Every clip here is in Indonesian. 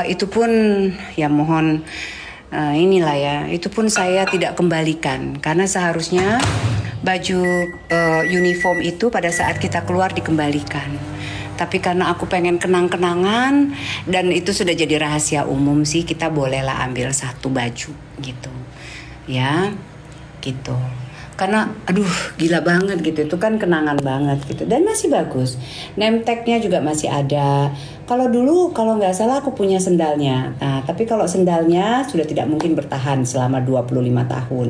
Itu pun ya mohon inilah ya, itu pun saya tidak kembalikan karena seharusnya baju uniform itu pada saat kita keluar dikembalikan. Tapi karena aku pengen kenang-kenangan dan itu sudah jadi rahasia umum sih, kita bolehlah ambil satu baju gitu. Ya, gitu. Karena aduh gila banget gitu, itu kan kenangan banget gitu dan masih bagus. Name tag-nya juga masih ada. Kalau dulu kalau nggak salah aku punya sendalnya. Nah, tapi kalau sendalnya sudah tidak mungkin bertahan selama 25 tahun.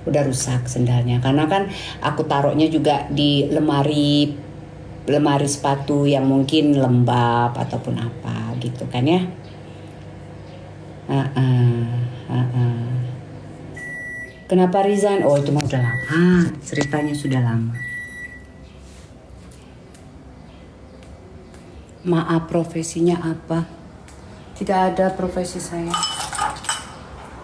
Udah rusak sendalnya karena kan aku taruhnya juga di lemari sepatu yang mungkin lembab ataupun apa gitu kan ya. Kenapa resign? Oh itu mah udah lama, ceritanya sudah lama. Maaf, profesinya apa? Tidak ada profesi saya.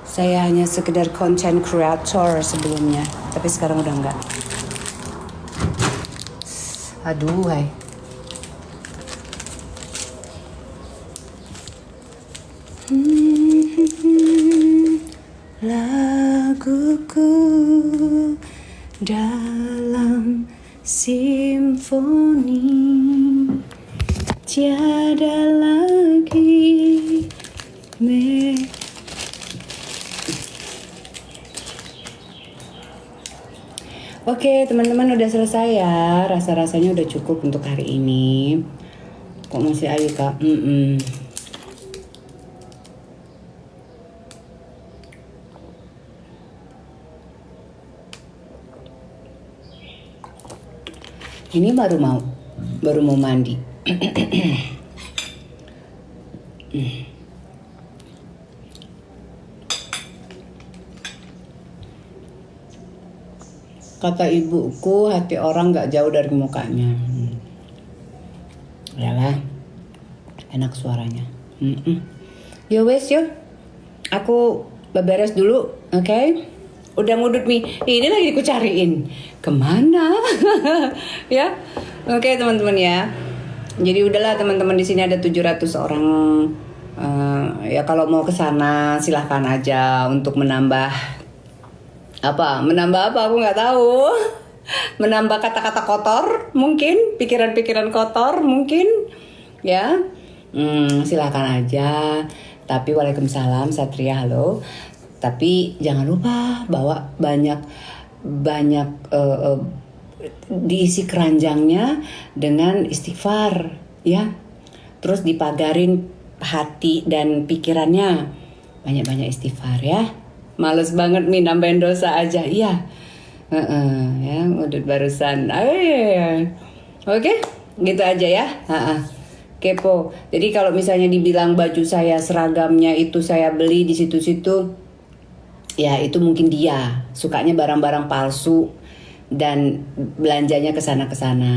Saya hanya sekedar content creator sebelumnya, tapi sekarang udah enggak. Aduh, hai. Laguku dalam simfoni tiada lagi Oke, teman-teman udah selesai ya. Rasa-rasanya udah cukup untuk hari ini. Kok masih aja kak? Ini baru mau mandi. Kata ibuku, hati orang gak jauh dari mukanya. Yalah, enak suaranya. Yo wes yo, aku beberes dulu, oke? Udah ngudut nih, ini lagi aku cariin kemana. Ya, oke teman-teman ya. Jadi udahlah teman-teman, di sini ada 700 orang. Ya kalau mau ke sana silahkan aja untuk menambah apa aku nggak tahu. Menambah kata-kata kotor mungkin, pikiran-pikiran kotor mungkin ya. Silahkan aja. Tapi waalaikumsalam Satria, halo. Tapi jangan lupa bawa banyak diisi keranjangnya dengan istighfar ya. Terus dipagarin hati dan pikirannya, banyak-banyak istighfar ya. Males banget nih nambahin dosa aja. Iya. Ya, udut barusan. Oke, gitu aja ya. Kepo. Jadi kalau misalnya dibilang baju saya seragamnya itu saya beli di situ-situ, ya itu mungkin dia sukanya barang-barang palsu dan belanjanya kesana.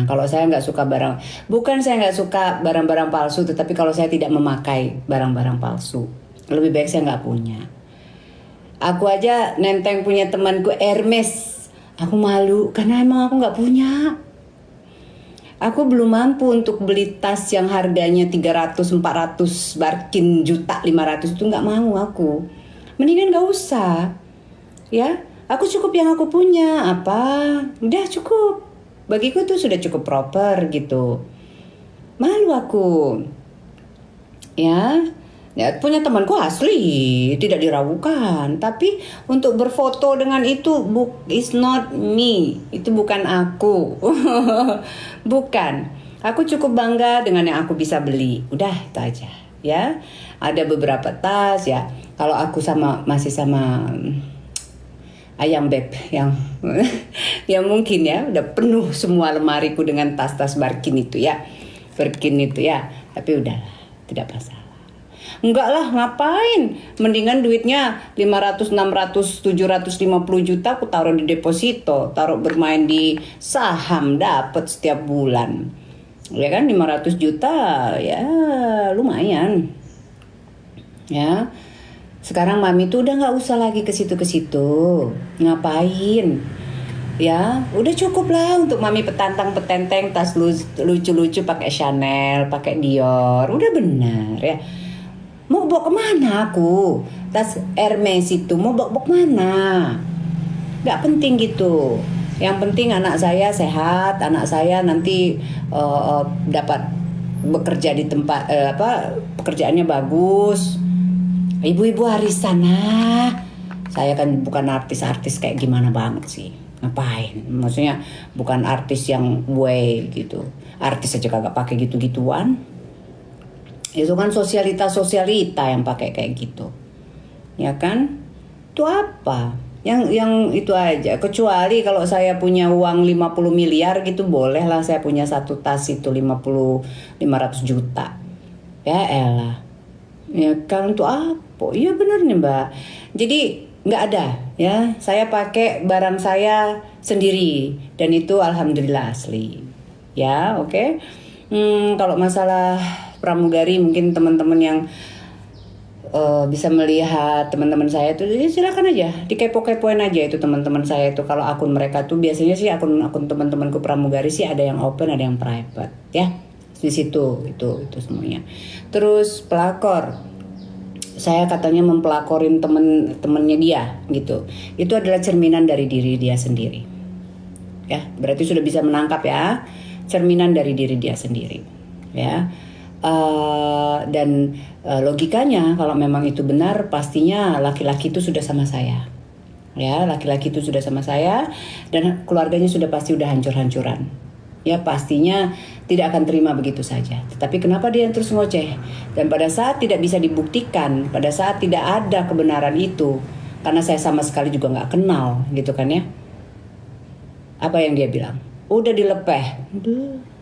Kalau saya nggak suka bukan saya nggak suka barang-barang palsu, tetapi kalau saya tidak memakai barang-barang palsu, lebih baik saya nggak punya. Aku aja nenteng punya temanku Hermes, aku malu karena emang aku nggak punya. Aku belum mampu untuk beli tas yang harganya 300-400 Barkin juta 500 itu, nggak mau aku. Mendingan gak usah ya, aku cukup yang aku punya. Apa, udah cukup bagiku tuh, sudah cukup proper gitu. Malu aku ya punya temanku asli tidak diragukan, tapi untuk berfoto dengan itu is not me, itu bukan aku. Bukan, aku cukup bangga dengan yang aku bisa beli, udah itu aja ya. Ada beberapa tas ya, kalau aku masih sama ayam beb yang yang mungkin ya udah penuh semua lemariku dengan tas-tas Barkin itu ya, tapi udah tidak masalah. Enggak lah, ngapain, mendingan duitnya 500, 600, 750 juta aku taruh di deposito, taruh bermain di saham, dapat setiap bulan ya kan. 500 juta ya lumayan ya. Sekarang mami tuh udah nggak usah lagi ke situ, ngapain Ya, udah cukup lah untuk mami petantang petenteng tas lucu-lucu pakai Chanel, pakai Dior. Udah benar ya. Mau bawa kemana aku? Tas Hermes itu mau bawa kemana? Gak penting gitu. Yang penting anak saya sehat, anak saya nanti dapat bekerja di tempat pekerjaannya bagus. Ibu-ibu arisan lah. Saya kan bukan artis-artis kayak gimana banget sih. Ngapain? Maksudnya bukan artis yang way gitu. Artis aja kagak pakai gitu-gituan. Itu kan sosialita yang pakai kayak gitu. Ya kan? Itu apa? Yang itu aja. Kecuali kalau saya punya uang 50 miliar gitu, bolehlah saya punya satu tas itu 500 juta. Ya elah. Ya kan itu apa? Iya benar nih Mbak. Jadi nggak ada ya, saya pakai barang saya sendiri dan itu alhamdulillah asli ya. Oke. Kalau masalah pramugari mungkin teman-teman yang bisa melihat teman-teman saya itu ya silakan aja dikepo-kepoin aja itu teman-teman saya itu. Kalau akun mereka tuh biasanya sih akun teman-temanku pramugari sih ada yang open ada yang private ya, di situ itu semuanya. Terus pelakor, saya katanya mempelakorin temen-temennya dia gitu. Itu adalah cerminan dari diri dia sendiri. Ya, berarti sudah bisa menangkap ya, cerminan dari diri dia sendiri. Ya, dan logikanya kalau memang itu benar, pastinya laki-laki itu sudah sama saya. Ya, laki-laki itu sudah sama saya dan keluarganya sudah pasti udah hancur-hancuran. Ya pastinya tidak akan terima begitu saja. Tetapi kenapa dia terus ngoceh? Dan pada saat tidak bisa dibuktikan, pada saat tidak ada kebenaran itu, karena saya sama sekali juga nggak kenal, gitu kan ya? Apa yang dia bilang? Udah dilepeh,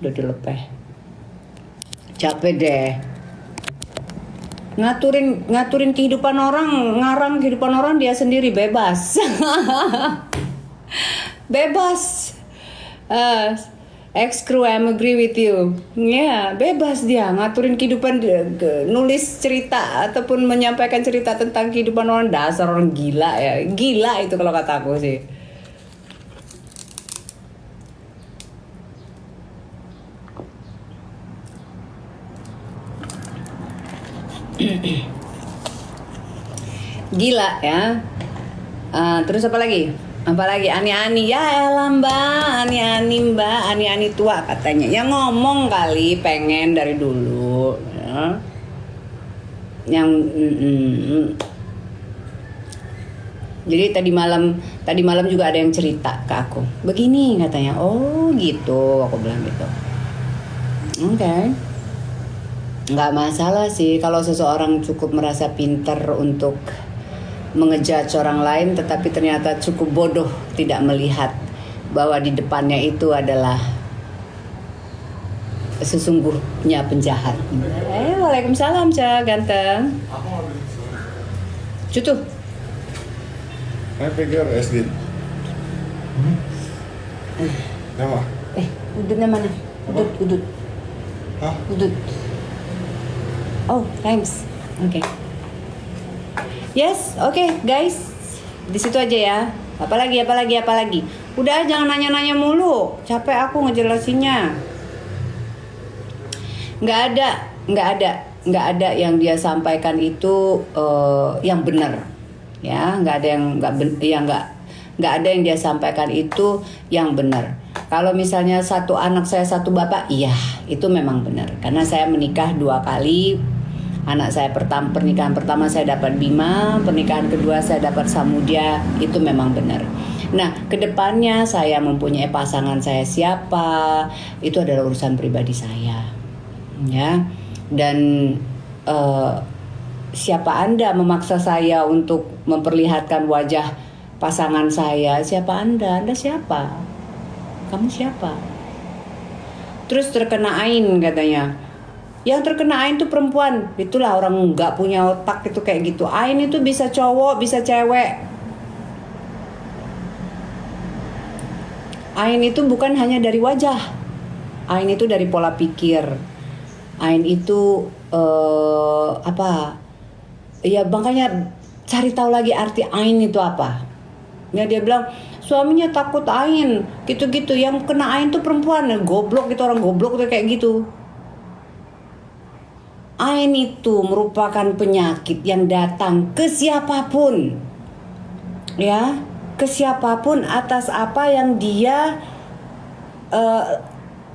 udah dilepeh. Capek deh. Ngaturin kehidupan orang, ngarang kehidupan orang dia sendiri bebas, bebas. Ex-crew, I'm agree with you. Ya, bebas dia ngaturin kehidupan, nulis cerita ataupun menyampaikan cerita tentang kehidupan orang. Dasar orang gila ya. Gila itu kalau kata aku sih. Gila ya. Terus apa lagi? Apalagi ani-ani ya elah mbak, ani-ani tua katanya. Ya ngomong kali pengen dari dulu ya. Jadi tadi malam juga ada yang cerita ke aku. Begini katanya. Oh gitu, aku bilang gitu. Oke. Nggak masalah sih kalau seseorang cukup merasa pintar untuk mengejudge orang lain, tetapi ternyata cukup bodoh tidak melihat bahwa di depannya itu adalah sesungguhnya penjahat. Waalaikumsalam Cak ganteng. Cutu. Saya pikir SD. Nama? Udutnya mana? Udut. Hah? Udut. Oh, thanks. Oke. Yes, oke guys, di situ aja ya. Apalagi. Udah jangan nanya-nanya mulu, capek aku ngejelasinnya. Nggak ada yang dia sampaikan itu yang benar, ya. Nggak ada yang dia sampaikan itu yang benar. Kalau misalnya satu anak saya satu bapak, iya itu memang benar. Karena saya menikah 2 kali. Anak saya pernikahan pertama saya dapat Bima, pernikahan kedua saya dapat Samudya, itu memang benar. Nah, kedepannya saya mempunyai pasangan saya siapa, itu adalah urusan pribadi saya, ya. Dan siapa Anda memaksa saya untuk memperlihatkan wajah pasangan saya? Siapa Anda? Anda siapa? Kamu siapa? Terus terkena ain katanya. Yang terkena ain itu perempuan. Itulah orang nggak punya otak itu kayak gitu. Ain itu bisa cowok, bisa cewek. Ain itu bukan hanya dari wajah. Ain itu dari pola pikir. Ain itu apa? Ya makanya cari tahu lagi arti ain itu apa. Ya dia bilang suaminya takut Ain, gitu-gitu. Yang kena Ain tuh perempuan, goblok gitu, orang goblok tuh kayak gitu. Ain itu merupakan penyakit yang datang ke siapapun, ya, ke siapapun atas apa yang dia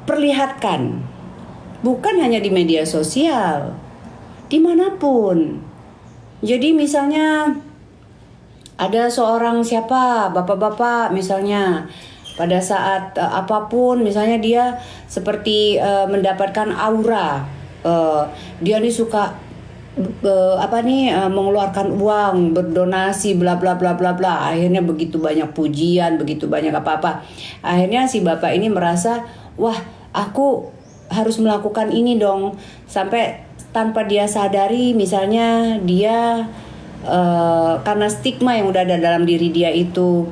perlihatkan, bukan hanya di media sosial, dimanapun. Jadi misalnya ada seorang siapa, bapak-bapak misalnya, pada saat apapun, misalnya dia seperti mendapatkan aura, dia nih suka mengeluarkan uang, berdonasi, bla bla bla bla bla. Akhirnya begitu banyak pujian, begitu banyak apa-apa. Akhirnya si bapak ini merasa, wah, aku harus melakukan ini dong, sampai tanpa dia sadari, misalnya dia karena stigma yang udah ada dalam diri dia itu,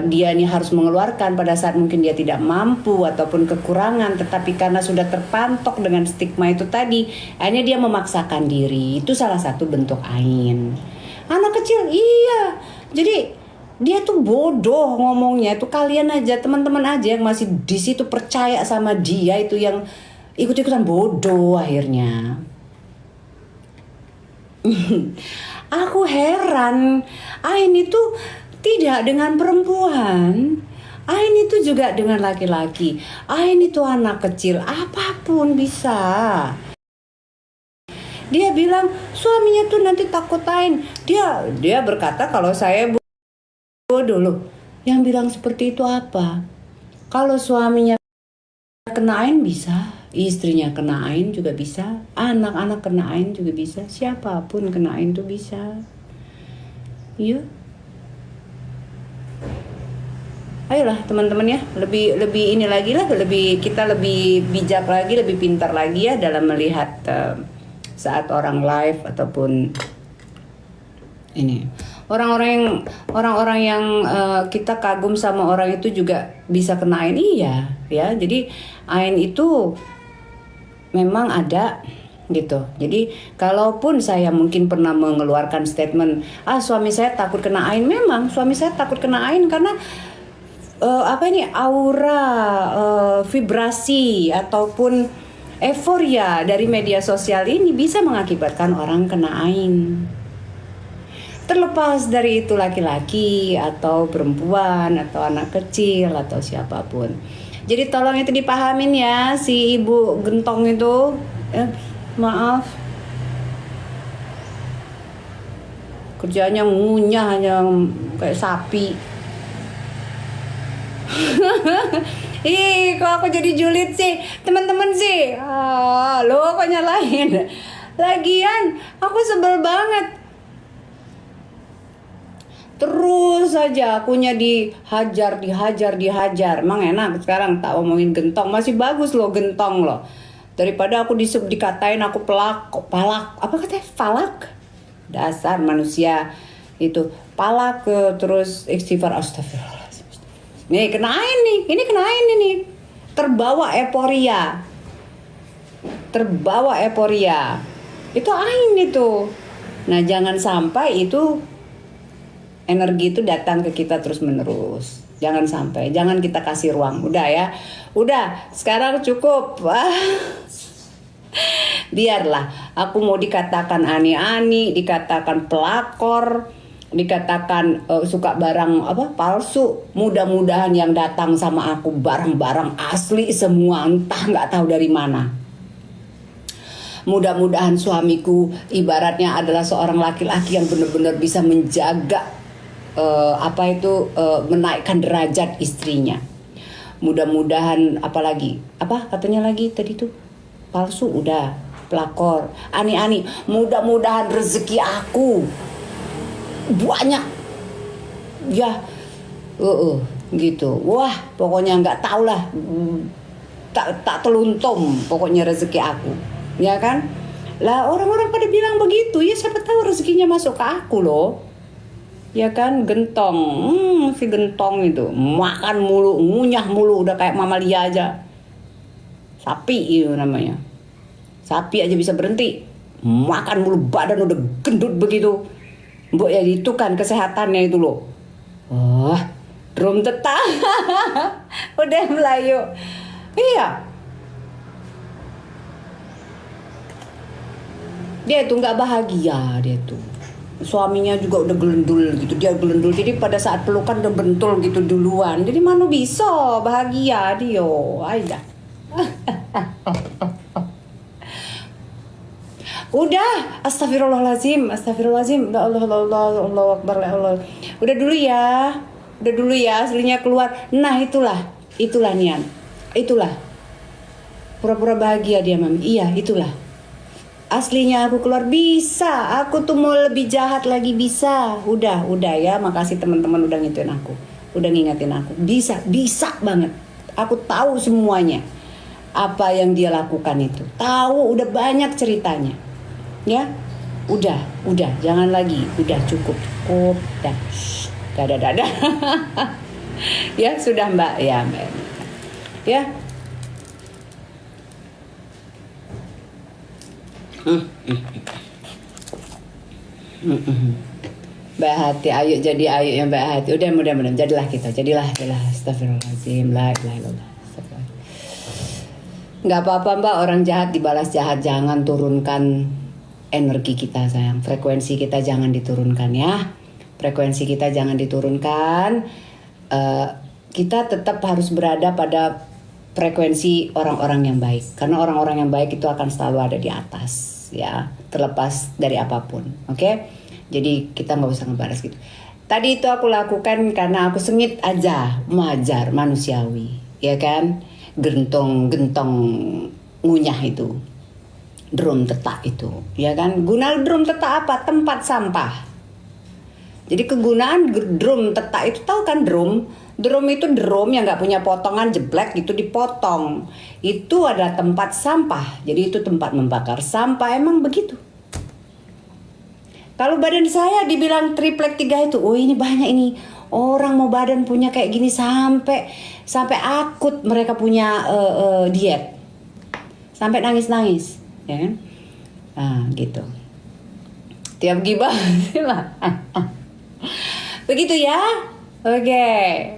dia ini harus mengeluarkan pada saat mungkin dia tidak mampu ataupun kekurangan, tetapi karena sudah terpantok dengan stigma itu tadi, akhirnya dia memaksakan diri. Itu salah satu bentuk Ain. Anak kecil, iya. Jadi dia tuh bodoh ngomongnya. Itu kalian aja, teman-teman aja yang masih di situ percaya sama dia, itu yang ikut-ikutan bodoh akhirnya. Aku heran, Ain itu tidak dengan perempuan, Ain itu juga dengan laki-laki, Ain itu anak kecil, apapun bisa. Dia bilang suaminya tuh nanti takut Ain. Dia berkata kalau saya bodoh loh. Yang bilang seperti itu apa? Kalau suaminya kena Ain bisa, istrinya kena Ain juga bisa, anak-anak kena Ain juga bisa, siapapun kena Ain tuh bisa. Iya. Ayolah teman-teman ya, lebih ini lagi lah, kita lebih bijak lagi, lebih pintar lagi ya dalam melihat saat orang live ataupun ini. Orang-orang yang kita kagum sama orang itu juga bisa kena Ain, iya ya. Jadi Ain itu memang ada gitu. Jadi kalaupun saya mungkin pernah mengeluarkan statement, suami saya takut kena Ain, memang suami saya takut kena Ain karena aura, vibrasi ataupun euforia dari media sosial ini bisa mengakibatkan orang kena Ain. Terlepas dari itu laki-laki atau perempuan atau anak kecil atau siapapun. Jadi tolong itu dipahamin ya, si ibu gentong itu. Maaf. Kerjanya ngunyah hanya kayak sapi. Ih, kok aku jadi julid sih, teman-teman sih. Lo kok nyalain. Lagian aku sebel banget. Terus saja akunya dihajar. Emang enak sekarang tak omongin gentong, masih bagus loh gentong loh. Daripada aku dikatain aku palak, apa katanya, falak. Dasar manusia itu palak, terus istighfar, astagfirullah. Nih kenain nih. Terbawa euforia. Itu Ain itu. Nah, jangan sampai itu energi itu datang ke kita terus menerus. Jangan sampai, jangan kita kasih ruang. Udah ya. Udah, sekarang cukup. Biarlah aku mau dikatakan ani-ani, dikatakan pelakor, dikatakan suka barang palsu. Mudah-mudahan yang datang sama aku barang-barang asli semua, entah nggak tahu dari mana. Mudah-mudahan suamiku ibaratnya adalah seorang laki-laki yang benar-benar bisa menjaga menaikkan derajat istrinya. Mudah-mudahan apalagi katanya lagi tadi tuh, palsu udah, pelakor, ani-ani. Mudah-mudahan rezeki aku banyak ya, gitu. Wah, pokoknya nggak tahu lah, tak teluntum pokoknya rezeki aku, ya kan? Lah orang-orang pada bilang begitu, ya siapa tahu rezekinya masuk ke aku loh. Ya kan, gentong. Si gentong itu makan mulu, ngunyah mulu, udah kayak mamalia aja. Sapi itu namanya. Sapi aja bisa berhenti. Makan mulu, badan udah gendut begitu. Mbok ya itu kan kesehatannya itu loh. Wah, Drum tetap. Udah Melayu. Iya. Dia tuh nggak bahagia dia tuh. Suaminya juga udah gelendul gitu, dia gelendul. Jadi pada saat pelukan udah bentul gitu duluan. Jadi mana bisa bahagia dia. Aida. Udah, astagfirullahalazim. Ya Allah Akbar, ya Allah. Udah dulu ya, aslinya keluar. Nah, itulah Nian. Itulah. Pura-pura bahagia dia, Mami. Iya, itulah. Aslinya aku keluar bisa. Aku tuh mau lebih jahat lagi bisa. Udah ya. Makasih teman-teman udah ngingetin aku. Udah ngingetin aku. Bisa banget. Aku tahu semuanya. Apa yang dia lakukan itu. Tahu, udah banyak ceritanya. Ya, udah, jangan lagi, udah cukup, dah, dadah. Ya sudah Mbak, ya Mbak, ya. Mbak Hati, ayo jadi ayo ya Mbak Hati. Udah mudah-mudahan jadilah kita, jadilah. Astagfirullahaladzim, la ilaha illallah. Nggak apa-apa Mbak, orang jahat dibalas jahat. Jangan turunkan energi kita sayang, frekuensi kita jangan diturunkan ya, frekuensi kita jangan diturunkan. Kita tetap harus berada pada frekuensi orang-orang yang baik, karena orang-orang yang baik itu akan selalu ada di atas ya, terlepas dari apapun. Oke? Jadi kita nggak usah ngebalas gitu. Tadi itu aku lakukan karena aku sengit aja, wajar, manusiawi, ya kan? Gentong ngunyah itu. Drum tetak itu, ya kan? Guna drum tetak apa? Tempat sampah. Jadi kegunaan drum tetak itu, tahu kan drum? Drum itu drum yang nggak punya potongan, jeblek gitu dipotong. Itu adalah tempat sampah. Jadi itu tempat membakar sampah, emang begitu. Kalau badan saya dibilang triplek 3 itu, oh ini banyak ini. Orang mau badan punya kayak gini sampai akut mereka punya diet. Sampai nangis-nangis. Ya kan? Gitu. Tiap gibah lah. Begitu ya. Oke,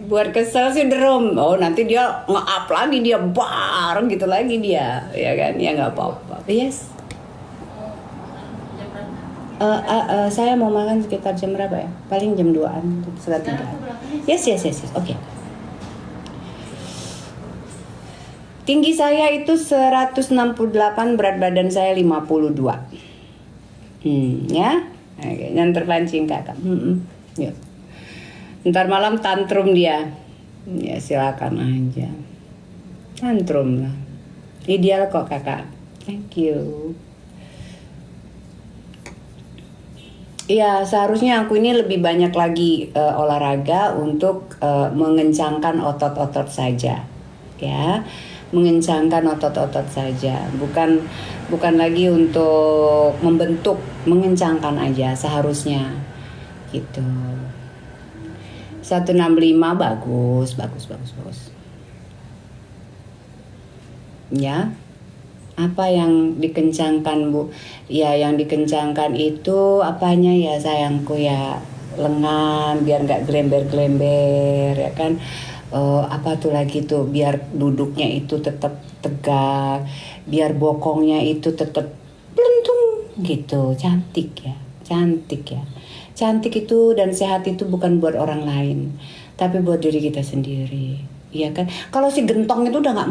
buat kesel sih drum. Oh nanti dia nge-up lagi, dia bareng gitu lagi dia, ya kan? Ya nggak apa-apa. Yes. Saya mau makan sekitar jam berapa ya? Paling jam 2-an, setengah 3. Yes. Oke. Tinggi saya itu 168, berat badan saya 52. Ya. Oke, jangan terpancing kakak. Yuk. Ntar malam tantrum dia. Ya silakan aja. Tantrum lah. Ideal kok kakak. Thank you. Ya seharusnya aku ini lebih banyak lagi olahraga untuk mengencangkan otot-otot saja. Ya. Mengencangkan otot-otot saja, bukan lagi untuk membentuk, mengencangkan aja seharusnya gitu. 165 bagus. Ya, apa yang dikencangkan Bu? Ya yang dikencangkan itu apanya ya sayangku ya, lengan biar nggak gelember-gelember ya kan. Apa tuh lagi tuh, biar duduknya itu tetap tegak, biar bokongnya itu tetap belentung gitu, cantik ya. Cantik itu dan sehat itu bukan buat orang lain, tapi buat diri kita sendiri, iya kan? Kalau si gentong itu udah nggak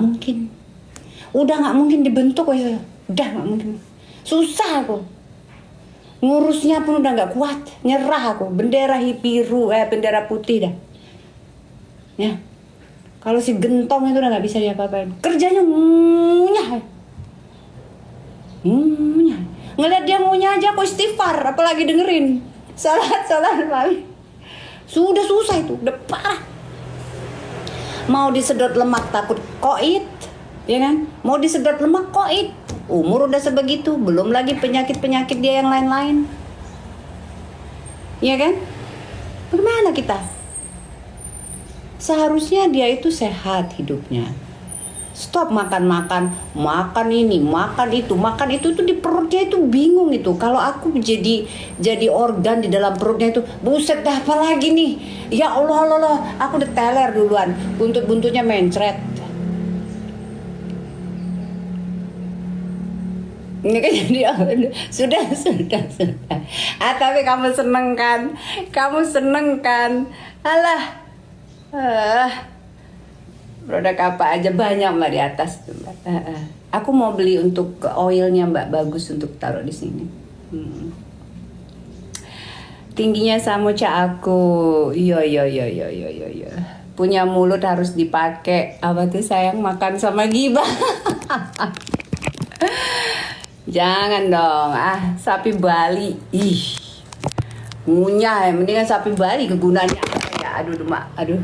mungkin dibentuk, udah nggak mungkin, susah aku. Ngurusnya pun udah nggak kuat, nyerah aku. Bendera biru, bendera putih dah. Ya. Kalau si gentong itu udah nggak bisa diapa-apain. Kerjanya ngunyah. Ngeliat dia ngunyah aja aku istighfar, apalagi dengerin. Salat Mami. Sudah susah itu, udah parah. Mau disedot lemak takut koit, ya kan? Mau disedot lemak koit. Umur udah sebegitu, belum lagi penyakit-penyakit dia yang lain-lain. Ya kan? Bagaimana kita? Seharusnya dia itu sehat hidupnya. Stop makan ini, makan itu tuh di perutnya itu bingung itu. Kalau aku jadi organ di dalam perutnya itu, buset dah apa lagi nih? Ya Allah, aku udah teler duluan, buntut-buntutnya mencret. Ini kan jadi sudah. Tapi kamu seneng kan? Alah. Produk apa aja banyak Mbak di atas tuh, Mbak. Aku mau beli untuk oilnya Mbak, bagus untuk taruh di sini. Tingginya samoca aku. Yo. Punya mulut harus dipakai. Apa tuh sayang, makan sama gibah. Jangan dong. Sapi Bali. Ih. Ngunyah ya, mendingan sapi Bali kegunaannya apa ya? Aduh.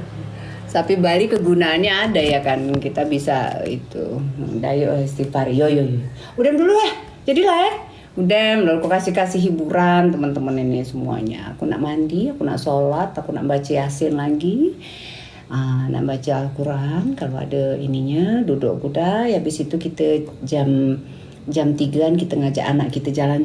Sapi Bali kegunaannya ada ya kan, kita bisa itu dayo istighfar. Yo. Udah dulu ya. Jadilah ya. Udah aku kasih hiburan teman-teman ini semuanya. Aku nak mandi, aku nak sholat, aku nak baca Yasin lagi. Nak baca Al-Quran kalau ada ininya, duduk kuda. Habis itu kita jam 3-an kita ngajak anak kita jalan-jalan.